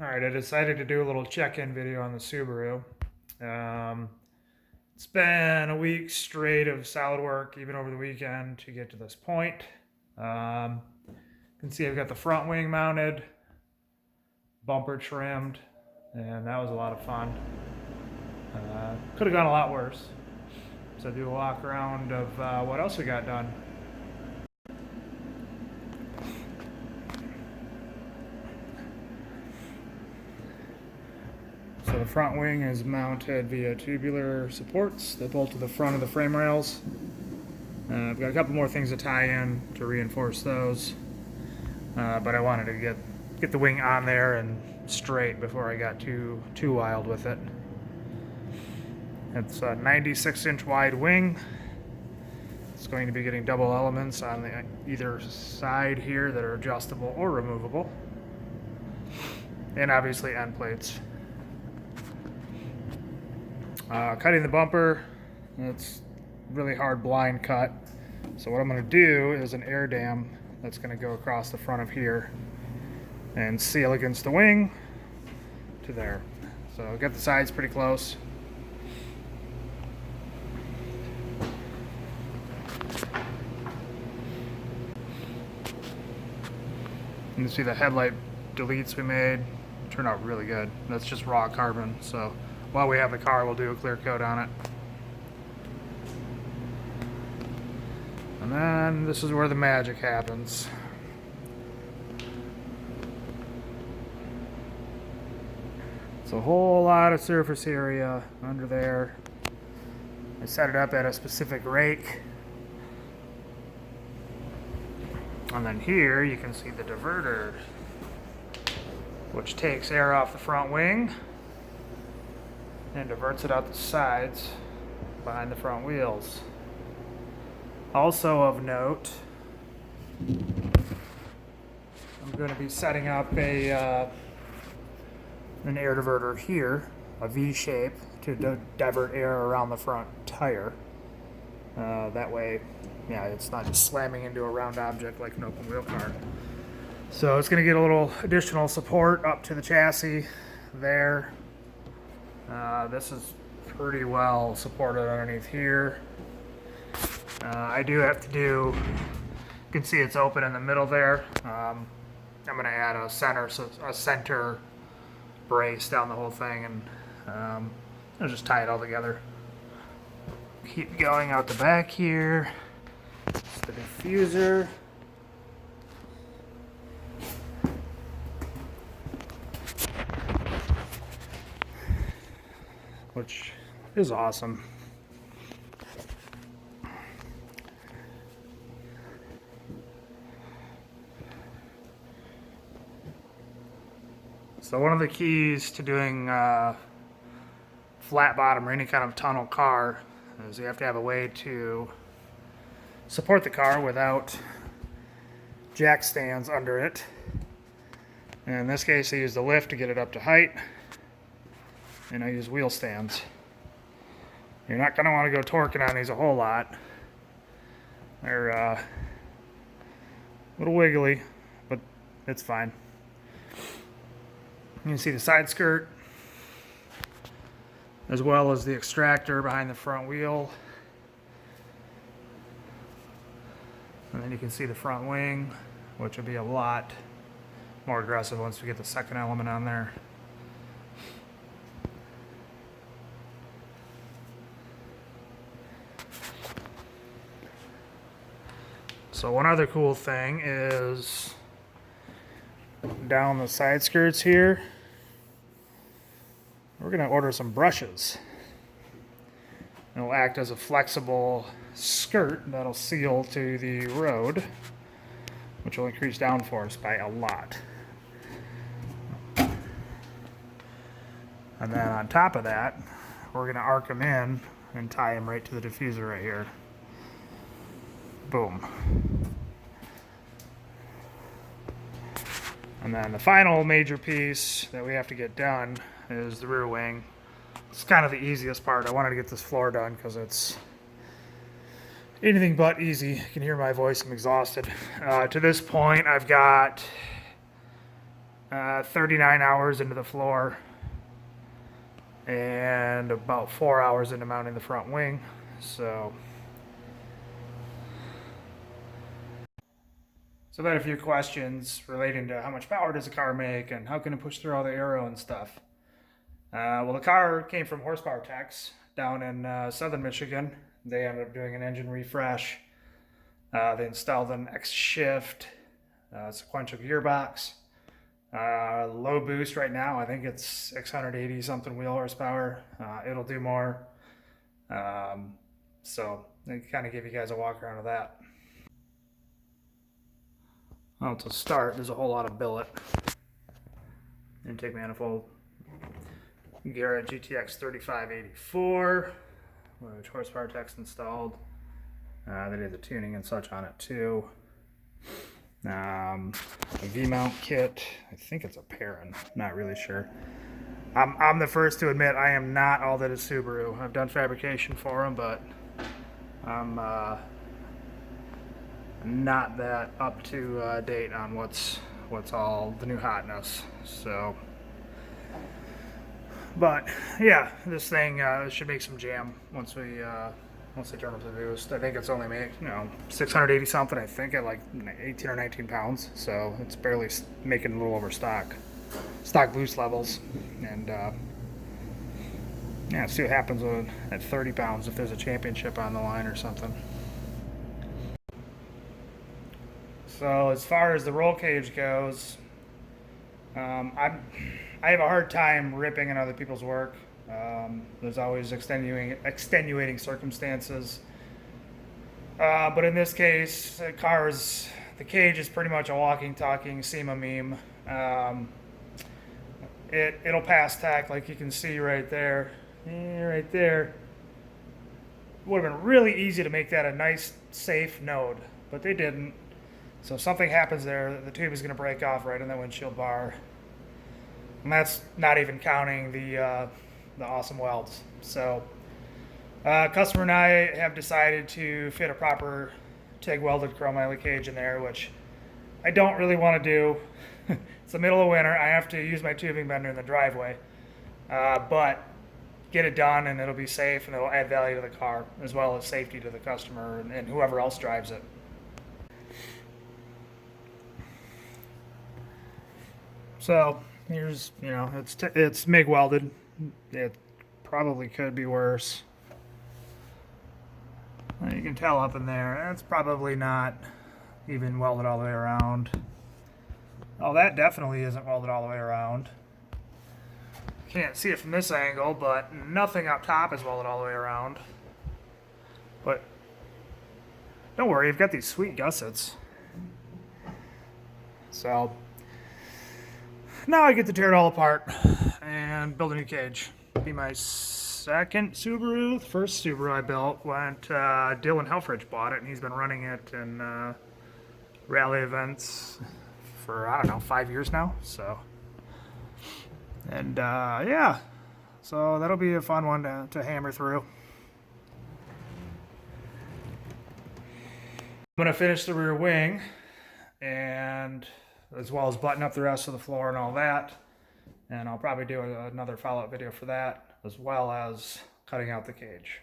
Alright, I decided to do a little check-in video on the Subaru. It's been a week straight of solid work, even over the weekend, to get to this point. You can see I've got the front wing mounted, bumper trimmed, and that was a lot of fun. Could have gone a lot worse. So I'll do a walk around of what else we got done. So the front wing is mounted via tubular supports that bolt to the front of the frame rails. I've got a couple more things to tie in to reinforce those, but I wanted to get the wing on there and straight before I got too wild with it. It's a 96-inch wide wing. It's going to be getting double elements on the either side here that are adjustable or removable, and obviously end plates. Cutting the bumper, it's really hard blind cut. So what I'm going to do is an air dam that's going to go across the front of here and seal against the wing to there. So I've got the sides pretty close. You can see the headlight deletes we made turned out really good. That's just raw carbon. So while we have the car, we'll do a clear coat on it. And then this is where the magic happens. It's a whole lot of surface area under there. I set it up at a specific rake. And then here you can see the diverter, which takes air off the front wing and diverts it out the sides behind the front wheels. Also of note, I'm going to be setting up an air diverter here, a V shape, to divert air around the front tire. That way, yeah, it's not just slamming into a round object like an open wheel car. So it's going to get a little additional support up to the chassis there. This is pretty well supported underneath here. I do have to do, you can see it's open in the middle there. I'm going to add a center brace down the whole thing, and I'll just tie it all together. Keep going out the back here. It's the diffuser. Which is awesome. So one of the keys to doing flat bottom or any kind of tunnel car is you have to have a way to support the car without jack stands under it. And in this case I use the lift to get it up to height, and I use wheel stands. You're not going to want to go torquing on these a whole lot. They're a little wiggly, but it's fine. You can see the side skirt, as well as the extractor behind the front wheel. And then you can see the front wing, which will be a lot more aggressive once we get the second element on there. So one other cool thing is down the side skirts here, we're going to order some brushes. It'll act as a flexible skirt that'll seal to the road, which will increase downforce by a lot. And then on top of that, we're going to arc them in and tie them right to the diffuser right here. Boom. And then the final major piece that we have to get done is the rear wing. It's kind of the easiest part. I wanted to get this floor done because it's anything but easy. You can hear my voice, I'm exhausted. To this point, I've got 39 hours into the floor and about 4 hours into mounting the front wing. So I've had a few questions relating to how much power does a car make and how can it push through all the aero and stuff. Well, the car came from Horsepower Techs down in southern Michigan. They ended up doing an engine refresh. They installed an X shift, sequential gearbox, low boost right now. I think it's 680 something wheel horsepower. It'll do more. So they kind of give you guys a walk around of that. Well, to start, there's a whole lot of billet. Intake manifold. Garrett GTX 3584, which Horsepower Techs installed. They did the tuning and such on it too. A V-mount kit. I think it's a Perrin. Not really sure. I'm the first to admit I am not all that is Subaru. I've done fabrication for them, but I'm not that up to date on what's all the new hotness. So, but yeah, this thing should make some jam once they turn up the boost. I think it's only made 680 something. I think at like 18 or 19 pounds. So it's barely making a little over stock boost levels. And yeah, see what happens at 30 pounds if there's a championship on the line or something. So as far as the roll cage goes, I have a hard time ripping in other people's work. There's always extenuating circumstances. But in this case, the cage is pretty much a walking, talking SEMA meme. It'll pass tach, like you can see right there. Right there. It would have been really easy to make that a nice, safe node, but they didn't. So if something happens there, the tube is going to break off right in the windshield bar. And that's not even counting the awesome welds. So customer and I have decided to fit a proper TIG welded chromoly cage in there, which I don't really want to do. It's the middle of winter. I have to use my tubing bender in the driveway. But get it done and it'll be safe and it'll add value to the car as well as safety to the customer and whoever else drives it. So here's, it's MIG welded. It probably could be worse. You can tell up in there, it's probably not even welded all the way around. Oh, that definitely isn't welded all the way around. Can't see it from this angle, but nothing up top is welded all the way around. But don't worry, you've got these sweet gussets. So now I get to tear it all apart and build a new cage. Be my second Subaru. The first Subaru I built went, Dylan Helfrich bought it, and he's been running it in rally events for, I don't know, 5 years now. So, and yeah, so that'll be a fun one to hammer through. I'm gonna finish the rear wing, and as well as button up the rest of the floor and all that. And I'll probably do another follow-up video for that, as well as cutting out the cage.